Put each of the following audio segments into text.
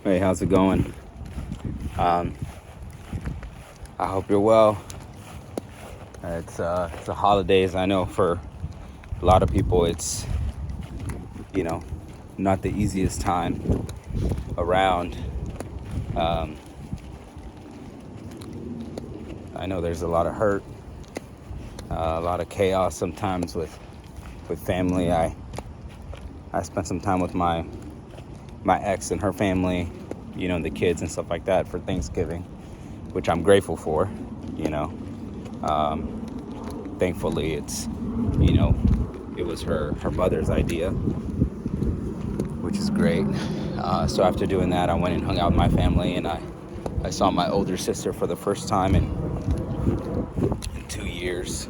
Hey, how's it going? Um, I hope you're well. It's the holidays. I know for a lot of people, it's you know not the easiest time around. Um, I know there's a lot of hurt, a lot of chaos sometimes with family. I spent some time with my ex and her family, the kids and stuff like that for Thanksgiving, which I'm grateful for. You know, Thankfully, it was her mother's idea, which is great. So after doing that, I went and hung out with my family, and I saw my older sister for the first time in 2 years.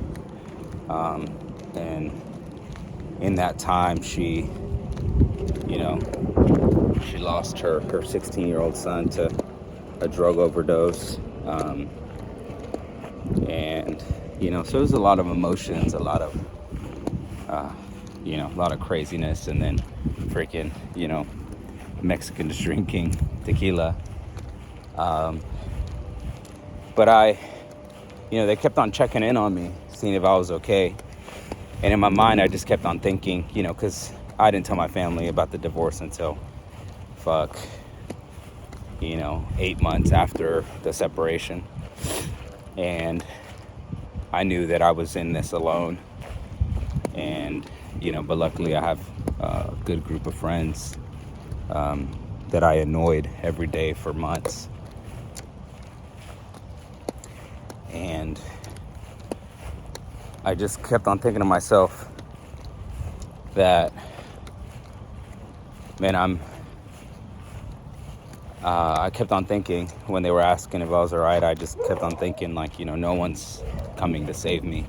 And in that time, you know, she lost her 16-year-old son to a drug overdose. And, so it was a lot of emotions, a lot of, a lot of craziness, and then freaking, Mexicans drinking tequila. But they kept on checking in on me, seeing if I was okay. And in my mind, I just kept on thinking, because I didn't tell my family about the divorce until 8 months after the separation. And I knew that I was in this alone. And, but luckily I have a good group of friends that I annoyed every day for months. And I just kept on thinking to myself that, man, I kept on thinking when they were asking if I was all right, I just kept on thinking no one's coming to save me.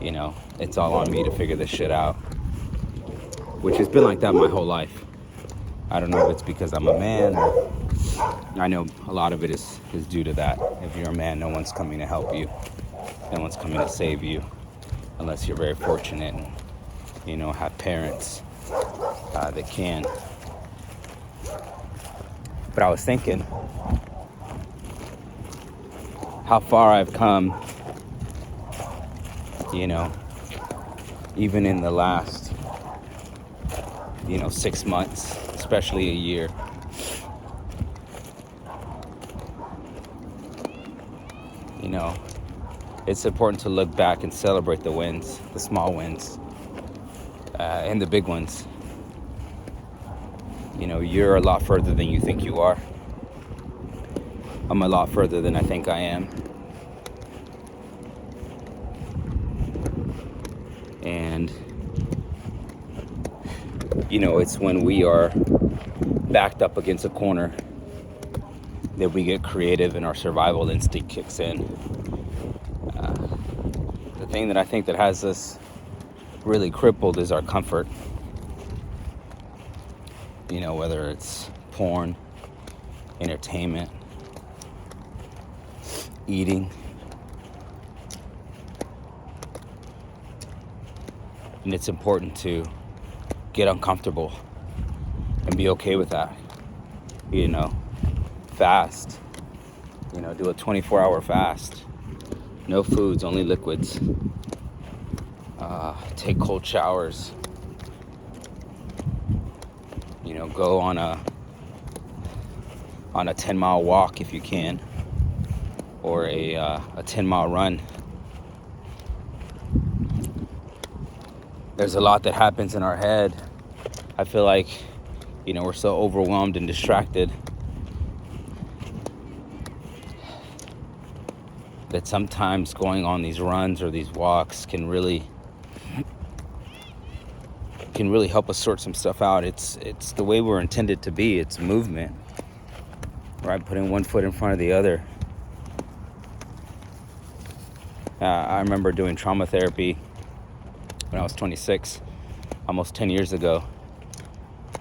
It's all on me to figure this shit out, which has been like that my whole life. I don't know if it's because I'm a man. I know a lot of it is due to that. If you're a man, no one's coming to help you. No one's coming to save you unless you're very fortunate and, have parents that can. But I was thinking how far I've come, even in the last, 6 months, especially a year. It's important to look back and celebrate the wins, the small wins, and the big ones. You're a lot further than you think you are. I'm a lot further than I think I am. And, it's when we are backed up against a corner that we get creative and our survival instinct kicks in. The thing that I think that has us really crippled is our comfort. Whether it's porn, entertainment, eating. And it's important to get uncomfortable and be okay with that. Fast. Do a 24-hour fast. No foods, only liquids. Take cold showers. Go on a 10-mile walk if you can, or a 10-mile run. There's a lot that happens in our head. I feel like, we're so overwhelmed and distracted that sometimes going on these runs or these walks can really help us sort some stuff out. It's the way we're intended to be. It's movement, right? Putting one foot in front of the other. I remember doing trauma therapy when I was 26, almost 10 years ago.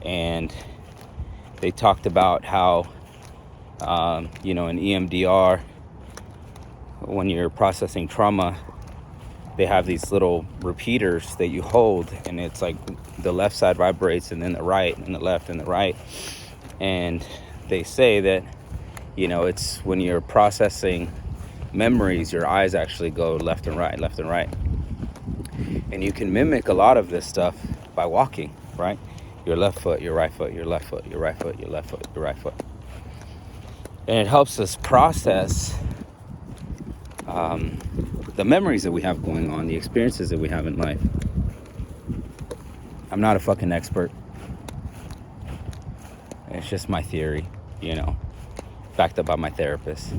And they talked about how, in EMDR, when you're processing trauma, they have these little repeaters that you hold, and it's like the left side vibrates, and then the right, and the left, and the right. And they say that, it's when you're processing memories, your eyes actually go left and right, left and right. And you can mimic a lot of this stuff by walking, right? Your left foot, your right foot, your left foot, your right foot, your left foot, your right foot. And it helps us process the memories that we have going on, the experiences that we have in life. I'm not a fucking expert. It's just my theory, backed up by my therapist.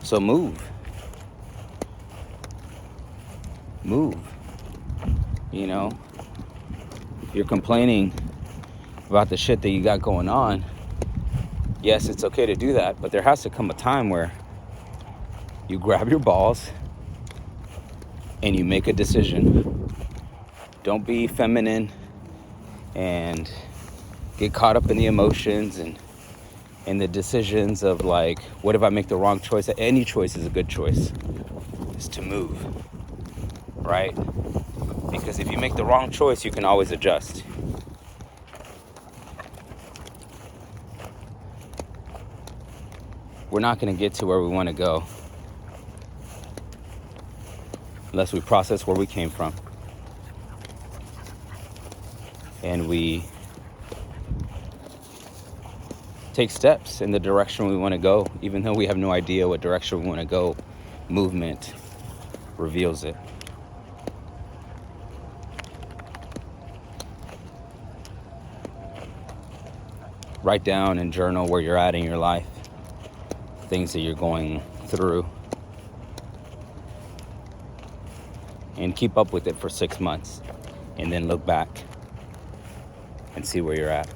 So move. You're complaining about the shit that you got going on. Yes, it's okay to do that, but there has to come a time where you grab your balls and you make a decision. Don't be feminine and get caught up in the emotions and in the decisions of like, what if I make the wrong choice? Any choice is a good choice. Is to move, right? Because if you make the wrong choice, you can always adjust. We're not going to get to where we want to go unless we process where we came from and we take steps in the direction we want to go. Even though we have no idea what direction we want to go, movement reveals it. Write down and journal where you're at in your life, things that you're going through, and keep up with it for 6 months, and then look back and see where you're at.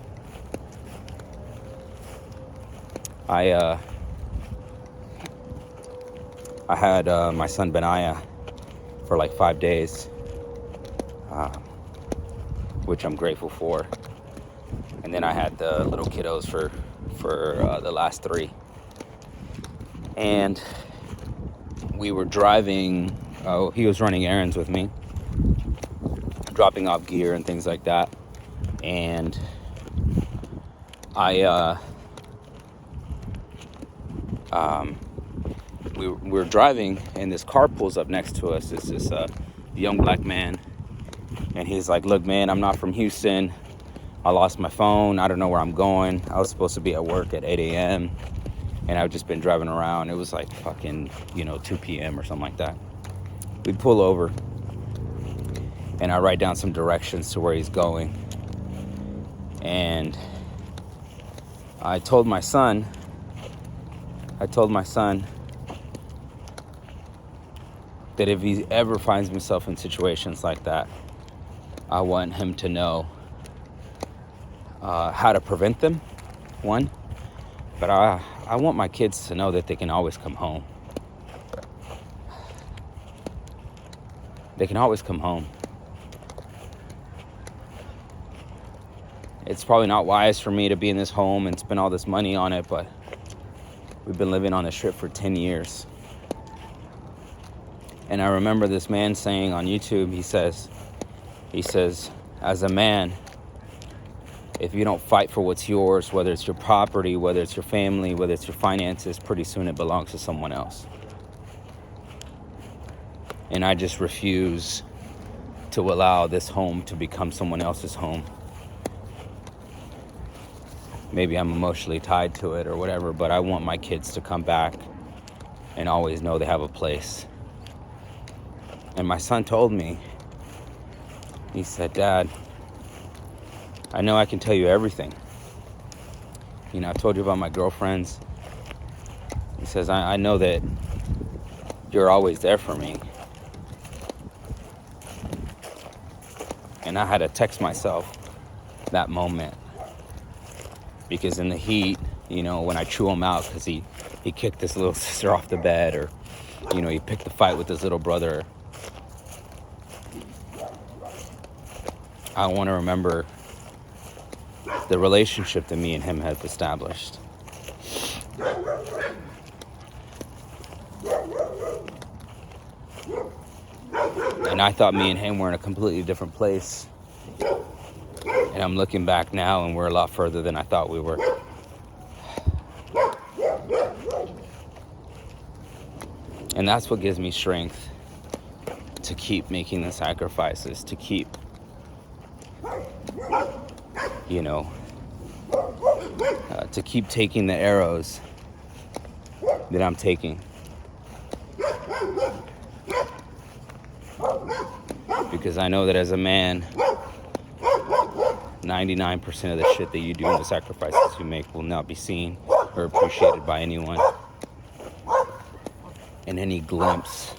I had my son Benaiah for like 5 days, which I'm grateful for. And then I had the little kiddos for the last 3. And we were driving, he was running errands with me, dropping off gear and things like that. And we were driving, and this car pulls up next to us. It's this young black man. And he's like, look, man, I'm not from Houston. I lost my phone. I don't know where I'm going. I was supposed to be at work at 8 a.m. And I've just been driving around. It was like fucking, 2 p.m. or something like that. We pull over, and I write down some directions to where he's going. And I told my son that if he ever finds himself in situations like that, I want him to know how to prevent them, one. But I want my kids to know that they can always come home. They can always come home. It's probably not wise for me to be in this home and spend all this money on it, but we've been living on this trip for 10 years. And I remember this man saying on YouTube, he says, as a man, if you don't fight for what's yours, whether it's your property, whether it's your family, whether it's your finances, pretty soon it belongs to someone else. And I just refuse to allow this home to become someone else's home. Maybe I'm emotionally tied to it or whatever, but I want my kids to come back and always know they have a place. And my son told me, he said, Dad, I know I can tell you everything. I told you about my girlfriends. He says, I know that you're always there for me. And I had to text myself that moment. Because in the heat, when I chew him out because he kicked his little sister off the bed, or, he picked a fight with his little brother. I want to remember the relationship that me and him have established. And I thought me and him were in a completely different place. And I'm looking back now, and we're a lot further than I thought we were. And that's what gives me strength to keep making the sacrifices, to keep, to keep taking the arrows that I'm taking. Because I know that as a man, 99% of the shit that you do and the sacrifices you make will not be seen or appreciated by anyone. And any glimpse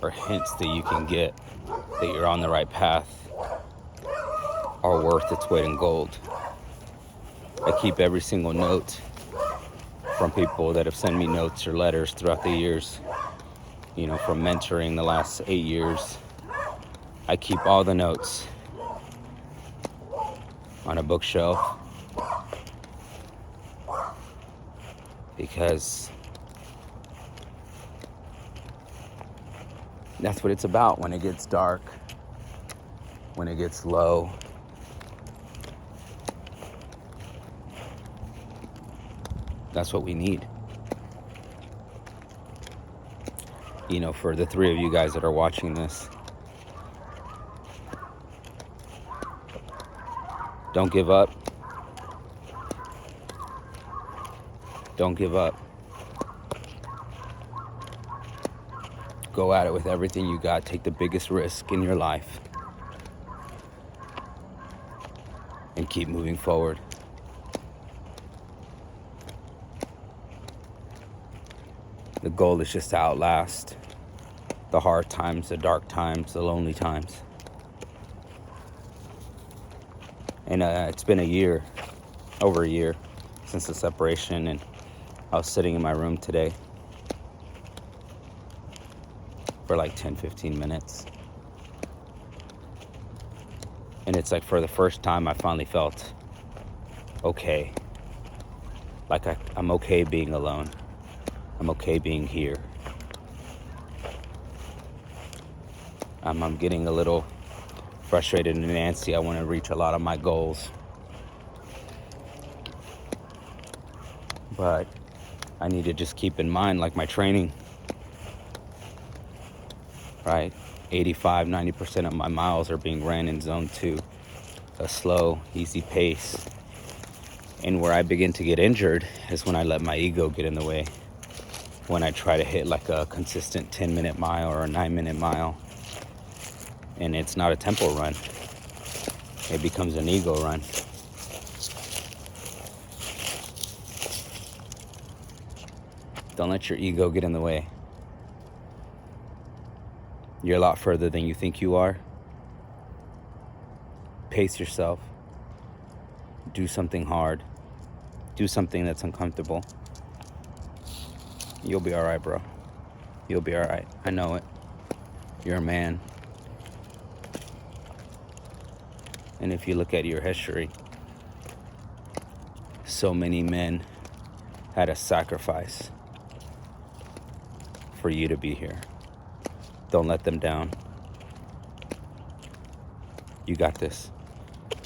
or hints that you can get that you're on the right path are worth its weight in gold. I keep every single note from people that have sent me notes or letters throughout the years, from mentoring the last 8 years. I keep all the notes on a bookshelf because that's what it's about when it gets dark, when it gets low. That's what we need. For the 3 of you guys that are watching this, don't give up. Don't give up. Go at it with everything you got. Take the biggest risk in your life. And keep moving forward. The goal is just to outlast the hard times, the dark times, the lonely times. And it's been over a year since the separation, and I was sitting in my room today for like 10-15 minutes. And it's like for the first time I finally felt okay. Like I'm okay being alone. I'm okay being here. I'm getting a little frustrated and antsy. I want to reach a lot of my goals. But I need to just keep in mind, like my training, right? 85-90% of my miles are being ran in zone 2, a slow, easy pace. And where I begin to get injured is when I let my ego get in the way. When I try to hit like a consistent 10-minute mile or a 9-minute mile. And it's not a tempo run. It becomes an ego run. Don't let your ego get in the way. You're a lot further than you think you are. Pace yourself. Do something hard. Do something that's uncomfortable. You'll be all right, bro. You'll be all right. I know it. You're a man. And if you look at your history, so many men had a sacrifice for you to be here. Don't let them down. You got this.